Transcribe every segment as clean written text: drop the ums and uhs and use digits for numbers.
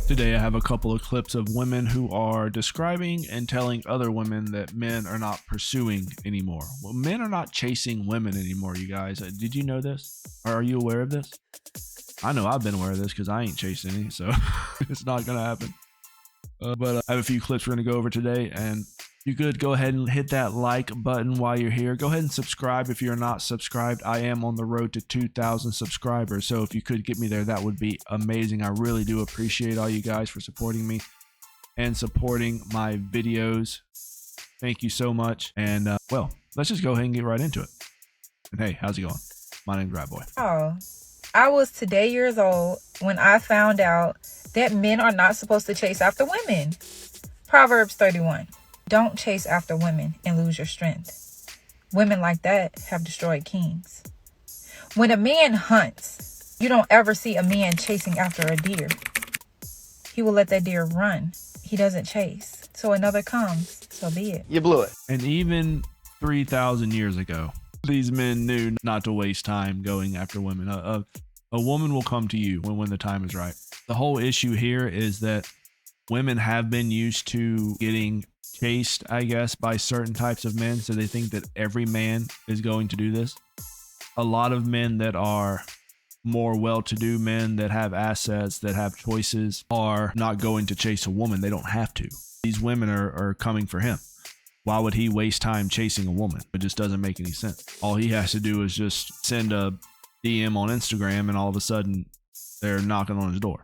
Today I have a couple of clips of women who are describing and telling other women that men are not pursuing anymore. Well, men are not chasing women anymore, you guys. Did you know this? Or are you aware of this? I know I've been aware of this because I ain't chased any, so it's not going to happen. But I have a few clips we're going to go over today, and you could go ahead and hit that like button while you're here. Go ahead and subscribe if you're not subscribed. I am on the road to 2,000 subscribers, so if you could get me there, that would be amazing. I really do appreciate all you guys for supporting me and supporting my videos. Thank you so much. And well, let's just go ahead and get right into it. And hey, how's it going? My name's Rat Boy. Oh, I was today years old when I found out that men are not supposed to chase after women. Proverbs 31. Don't chase after women and lose your strength. Women like that have destroyed kings. When a man hunts, you don't ever see a man chasing after a deer. He will let that deer run. He doesn't chase. So another comes, so be it. You blew it. And even 3,000 years ago, these men knew not to waste time going after women. A woman will come to you when the time is right. The whole issue here is that women have been used to getting chased, I guess, by certain types of men. So they think that every man is going to do this. A lot of men that are more well-to-do men that have assets, that have choices, are not going to chase a woman. They don't have to. These women are coming for him. Why would he waste time chasing a woman? It just doesn't make any sense. All he has to do is just send a DM on Instagram and all of a sudden they're knocking on his door.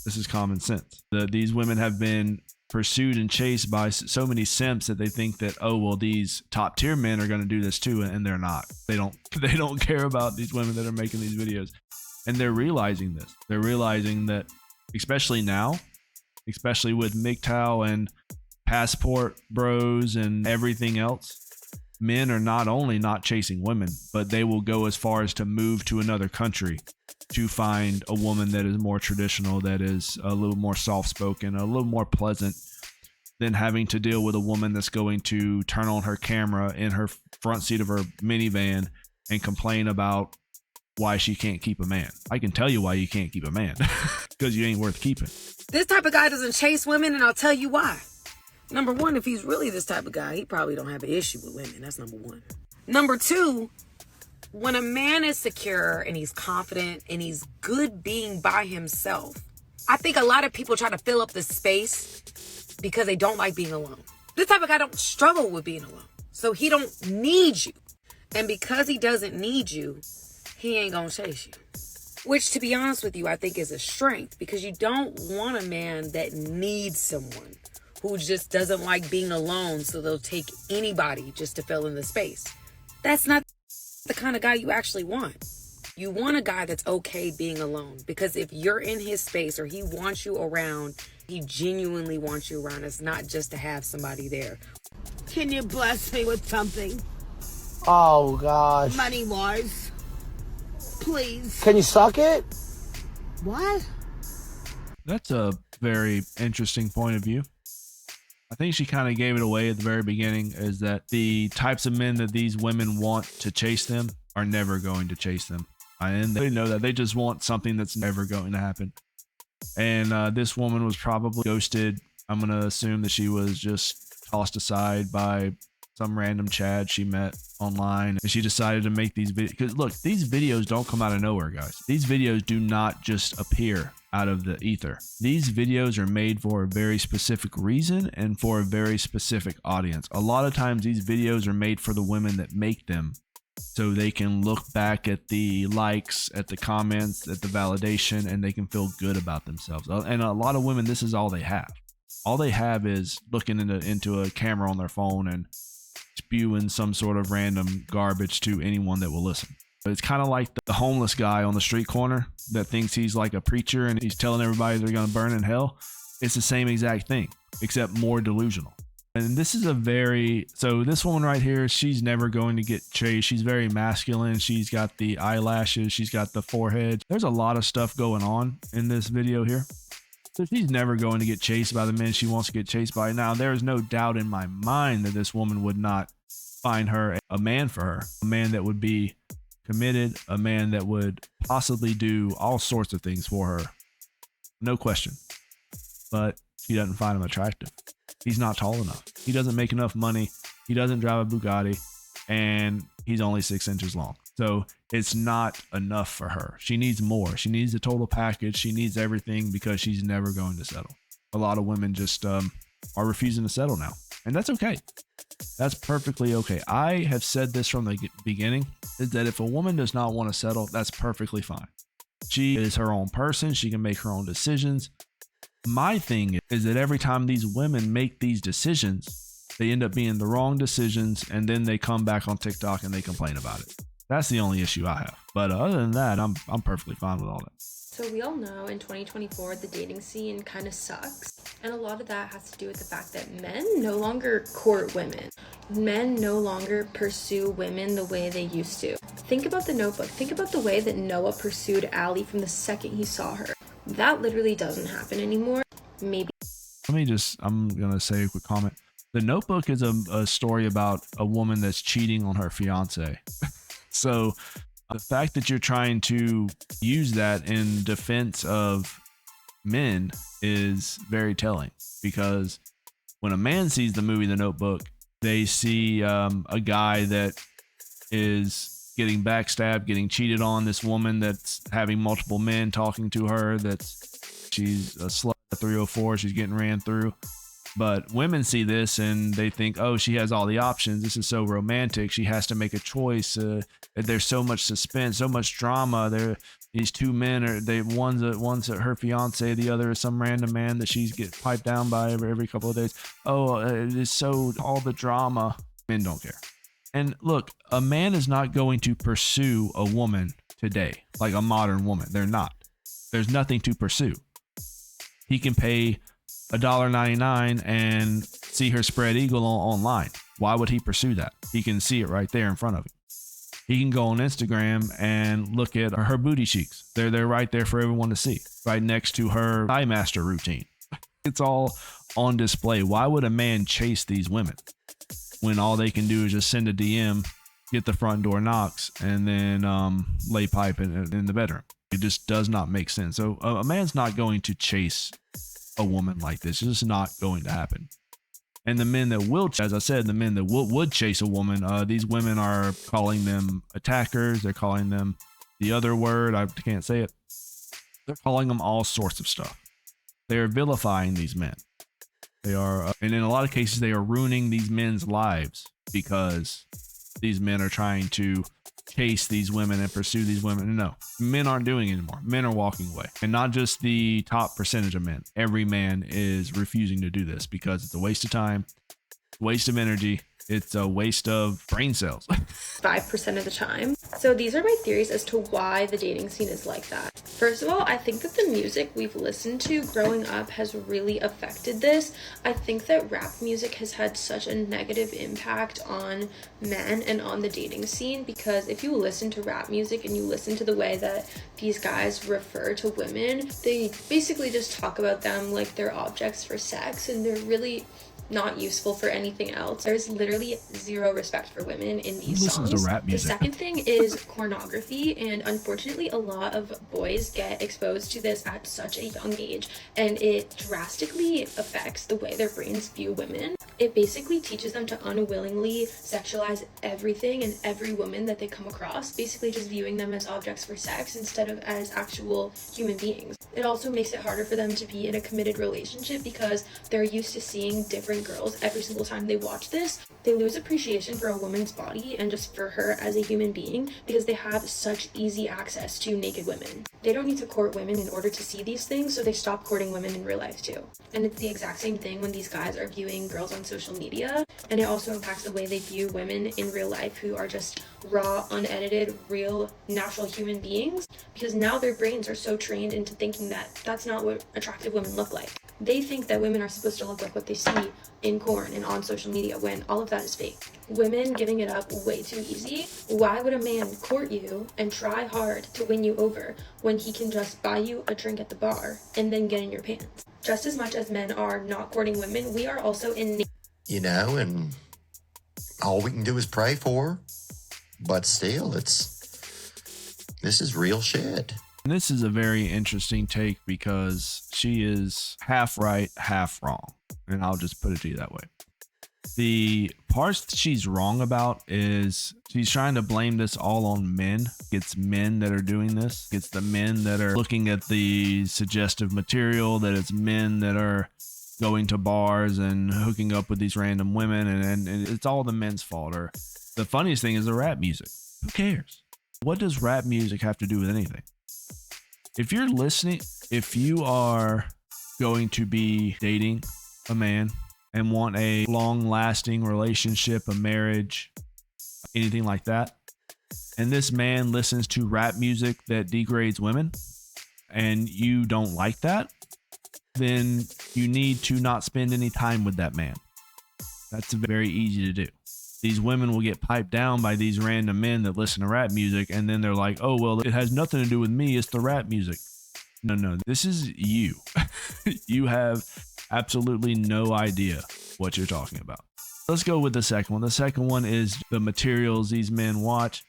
This is common sense. These women have been pursued and chased by so many simps that they think that, oh, well, these top tier men are going to do this too, and they're not. They don't care about these women that are making these videos. And they're realizing this. They're realizing that, especially now, especially with MGTOW and passport bros and everything else, men are not only not chasing women, but they will go as far as to move to another country to find a woman that is more traditional, that is a little more soft-spoken, a little more pleasant than having to deal with a woman that's going to turn on her camera in her front seat of her minivan and complain about why she can't keep a man. I can tell you why you can't keep a man. Because you ain't worth keeping. This type of guy doesn't chase women, and I'll tell you why. Number one, if he's really this type of guy, he probably don't have an issue with women. That's number one. Number two, when a man is secure and he's confident and he's good being by himself, I think a lot of people try to fill up the space because they don't like being alone. This type of guy don't struggle with being alone. So he don't need you. And because he doesn't need you, he ain't gonna chase you. Which, to be honest with you, I think is a strength, because you don't want a man that needs someone, who just doesn't like being alone, so they'll take anybody just to fill in the space. That's not the kind of guy you actually want. You want a guy that's okay being alone, because if you're in his space or he wants you around, he genuinely wants you around. It's not just to have somebody there. Can you bless me with something? Oh, gosh. Money-wise. Please. Can you suck it? What? That's a very interesting point of view. I think she kind of gave it away at the very beginning, is that the types of men that these women want to chase them are never going to chase them. And they know that. They just want something that's never going to happen. And this woman was probably ghosted. I'm going to assume that she was just tossed aside by some random Chad she met online, and she decided to make these videos. Because look, these videos don't come out of nowhere, guys. These videos do not just appear out of the ether. These videos are made for a very specific reason and for a very specific audience. A lot of times these videos are made for the women that make them, so they can look back at the likes, at the comments, at the validation, and they can feel good about themselves. And a lot of women, this is all they have. All they have is looking into a camera on their phone and spewing some sort of random garbage to anyone that will listen. It's kind of like the homeless guy on the street corner that thinks he's like a preacher and he's telling everybody they're going to burn in hell. It's the same exact thing, except more delusional. And this is so this woman right here, she's never going to get chased. She's very masculine. She's got the eyelashes. She's got the forehead. There's a lot of stuff going on in this video here. So she's never going to get chased by the men she wants to get chased by. Now, there is no doubt in my mind that this woman would not find her a man for her, a man that would be committed, a man that would possibly do all sorts of things for her. No question. but she doesn't find him attractive. He's not tall enough. He doesn't make enough money. He doesn't drive a Bugatti, and he's only 6 inches long. So it's not enough for her. She needs more. She needs the total package. She needs everything because she's never going to settle. A lot of women just are refusing to settle now, and that's okay. That's perfectly okay. I have said this from the beginning, is that if a woman does not want to settle, that's perfectly fine. She is her own person. She can make her own decisions. My thing is that every time these women make these decisions, they end up being the wrong decisions, and then they come back on TikTok and they complain about it. That's the only issue I have. But other than that, I'm perfectly fine with all that. So we all know in 2024, the dating scene kind of sucks. And a lot of that has to do with the fact that men no longer court women. Men no longer pursue women the way they used to. Think about The Notebook. Think about the way that Noah pursued Allie from the second he saw her. That literally doesn't happen anymore. Maybe. I'm going to say a quick comment. The Notebook is a story about a woman that's cheating on her fiance. So the fact that you're trying to use that in defense of men is very telling, because when a man sees the movie The Notebook, they see a guy that is getting backstabbed, getting cheated on, this woman that's having multiple men talking to her, she's a slut at 304, she's getting ran through. But women see this and they think, oh, she has all the options. This is so romantic. She has to make a choice. There's so much suspense, so much drama. These two men one's her fiance, the other is some random man that she's get piped down by every couple of days. Oh, it is so all the drama. Men don't care. And look, a man is not going to pursue a woman today, like a modern woman. They're not. There's nothing to pursue. He can pay $1.99 and see her spread eagle online. Why would he pursue that? He can see it right there in front of him. He can go on Instagram and look at her booty cheeks. They're right there for everyone to see, right next to her thigh master routine. It's all on display. Why would a man chase these women when all they can do is just send a DM, get the front door knocks, and then lay pipe in the bedroom? It just does not make sense. So a man's not going to chase a woman like this. It's just not going to happen. And the men that will, as I said, the men that would chase a woman, these women are calling them attackers. They're calling them the other word. I can't say it. They're calling them all sorts of stuff. They are vilifying these men. They are, and in a lot of cases, they are ruining these men's lives because these men are trying to chase these women and pursue these women. No, men aren't doing it anymore. Men are walking away, and not just the top percentage of men. Every man is refusing to do this because it's a waste of time, waste of energy. It's a waste of brain cells. 5% of the time. So these are my theories as to why the dating scene is like that. First of all, I think that the music we've listened to growing up has really affected this. I think that rap music has had such a negative impact on men and on the dating scene, because if you listen to rap music and you listen to the way that these guys refer to women, they basically just talk about them like they're objects for sex, and they're really not useful for anything else. There's literally zero respect for women in these songs. To rap music? The second thing is pornography, and unfortunately a lot of boys get exposed to this at such a young age, and it drastically affects the way their brains view women. It basically teaches them to unwillingly sexualize everything and every woman that they come across, basically just viewing them as objects for sex instead of as actual human beings. It also makes it harder for them to be in a committed relationship because they're used to seeing different girls every single time they watch this. They lose appreciation for a woman's body and just for her as a human being because they have such easy access to naked women. They don't need to court women in order to see these things, so they stop courting women in real life too. And it's the exact same thing when these guys are viewing girls on social media, and it also impacts the way they view women in real life who are just raw, unedited, real, natural human beings, because now their brains are so trained into thinking that that's not what attractive women look like. They think that women are supposed to look like what they see in porn and on social media, when all of that is fake. Women giving it up way too easy. Why would a man court you and try hard to win you over when he can just buy you a drink at the bar and then get in your pants? Just as much as men are not courting women, we are also in... You know, and all we can do is pray for her. But still, this is real shit. And this is a very interesting take because she is half right, half wrong. And I'll just put it to you that way. The parts that she's wrong about is she's trying to blame this all on men. It's men that are doing this. It's the men that are looking at the suggestive material, that it's men that are going to bars and hooking up with these random women, and it's all the men's fault. Or the funniest thing is the rap music. Who cares? What does rap music have to do with anything? If you're listening, if you are going to be dating a man and want a long-lasting relationship, a marriage, anything like that, and this man listens to rap music that degrades women, and you don't like that, then you need to not spend any time with that man. That's very easy to do. These women will get piped down by these random men that listen to rap music, and then they're like, oh, well, it has nothing to do with me. It's the rap music. No, this is you. You have absolutely no idea what you're talking about. Let's go with the second one. The second one is the materials these men watch.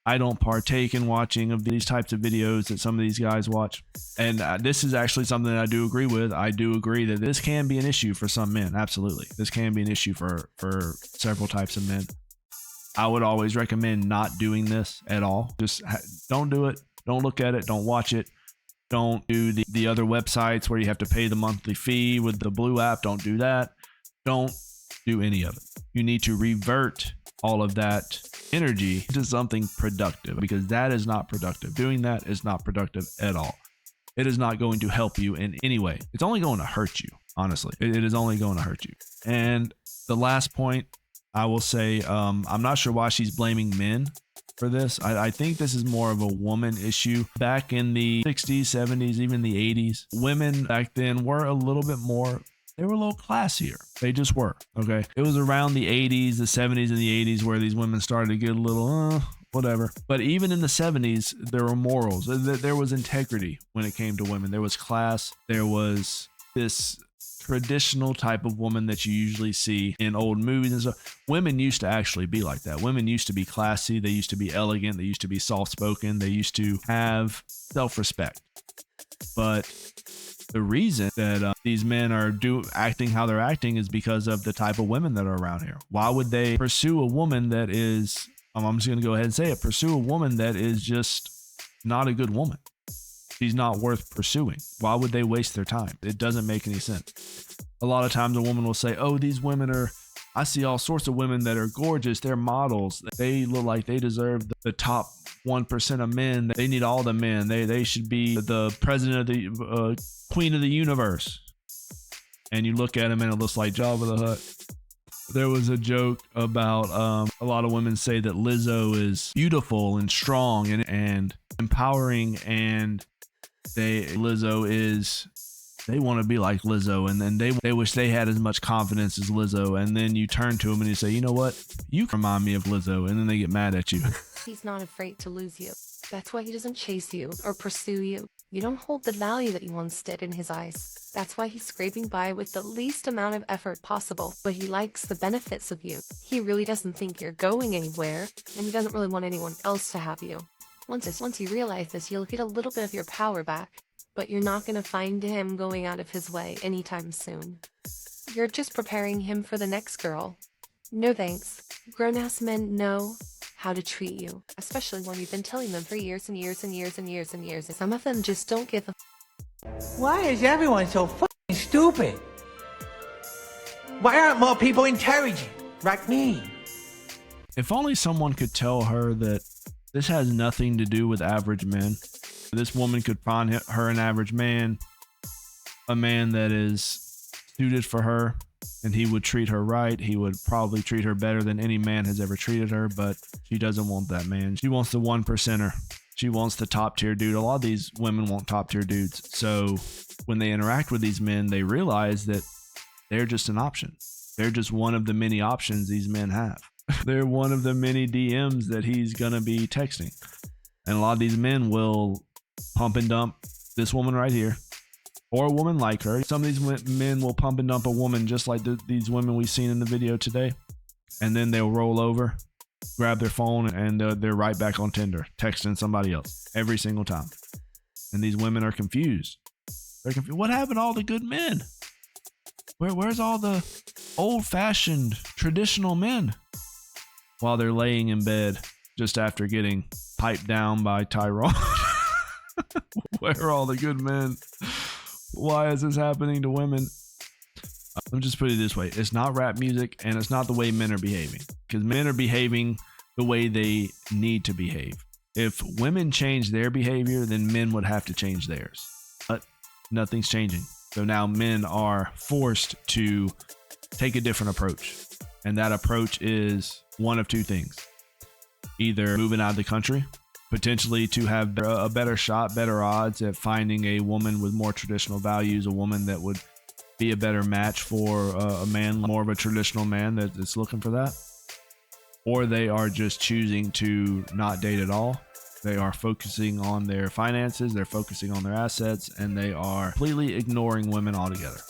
I don't partake in watching of these types of videos that some of these guys watch. And this is actually something that I do agree with. I do agree that this can be an issue for some men. Absolutely. This can be an issue for several types of men. I would always recommend not doing this at all. Just don't do it. Don't look at it. Don't watch it. Don't do the other websites where you have to pay the monthly fee with the Blue app. Don't do that. Don't do any of it. You need to revert all of that energy to something productive, because that is not productive. Doing that is not productive at all. It is not going to help you in any way. It's only going to hurt you, honestly. It is only going to hurt you. And the last point I will say, I'm not sure why she's blaming men for this. I think this is more of a woman issue. Back in the 60s, 70s, even the 80s, women back then were a little bit more, they were a little classier. They just were. Okay. It was around the 80s, the 70s, and the 80s where these women started to get a little, whatever. But even in the 70s, there were morals. There was integrity when it came to women. There was class. There was this traditional type of woman that you usually see in old movies and stuff. Women used to actually be like that. Women used to be classy. They used to be elegant. They used to be soft-spoken. They used to have self-respect. But the reason that these men are acting how they're acting is because of the type of women that are around here. Why would they pursue a woman that is, I'm just going to go ahead and say it, pursue a woman that is just not a good woman? She's not worth pursuing. Why would they waste their time? It doesn't make any sense. A lot of times a woman will say, oh, these women are, I see all sorts of women that are gorgeous. They're models. They look like they deserve the top 1% of men. They need all the men. They should be the president of the queen of the universe. And you look at them and it looks like Jabba the Hutt. There was a joke about a lot of women say that Lizzo is beautiful and strong and empowering, and Lizzo is, they want to be like Lizzo, and then they wish they had as much confidence as Lizzo. And then you turn to them and you say, you know what, you remind me of Lizzo, and then they get mad at you. He's not afraid to lose you. That's why he doesn't chase you or pursue you. You don't hold the value that you once did in his eyes. That's why he's scraping by with the least amount of effort possible, but he likes the benefits of you. He really doesn't think you're going anywhere, and he doesn't really want anyone else to have you. Once you realize this, you'll get a little bit of your power back, but you're not going to find him going out of his way anytime soon. You're just preparing him for the next girl. No thanks. Grown-ass men know how to treat you, especially when you've been telling them for years and years and years and years and years. Some of them just don't give a Why is everyone so fucking stupid? Why aren't more people intelligent like me? If only someone could tell her that this has nothing to do with average men. This woman could find her an average man, a man that is suited for her, and he would treat her right. He would probably treat her better than any man has ever treated her, but she doesn't want that man. She wants the 1%er. She wants the top tier dude. A lot of these women want top tier dudes. So when they interact with these men, they realize that they're just an option. They're just one of the many options these men have. They're one of the many DMs that he's going to be texting. And a lot of these men will pump and dump this woman right here, or a woman like her. Some of these men will pump and dump a woman just like these women we've seen in the video today. And then they'll roll over, grab their phone, and they're right back on Tinder, texting somebody else every single time. And these women are confused. They're confused. What happened to all the good men? Where's all the old-fashioned traditional men? While they're laying in bed just after getting piped down by Tyrone. Where are all the good men? Why is this happening to women? Let me just put it this way. It's not rap music, and it's not the way men are behaving. Because men are behaving the way they need to behave. If women change their behavior, then men would have to change theirs. But nothing's changing. So now men are forced to take a different approach. And that approach is one of two things. Either moving out of the country, potentially to have a better shot, better odds at finding a woman with more traditional values, a woman that would be a better match for a man, more of a traditional man that's looking for that. Or they are just choosing to not date at all. They are focusing on their finances, they're focusing on their assets, and they are completely ignoring women altogether.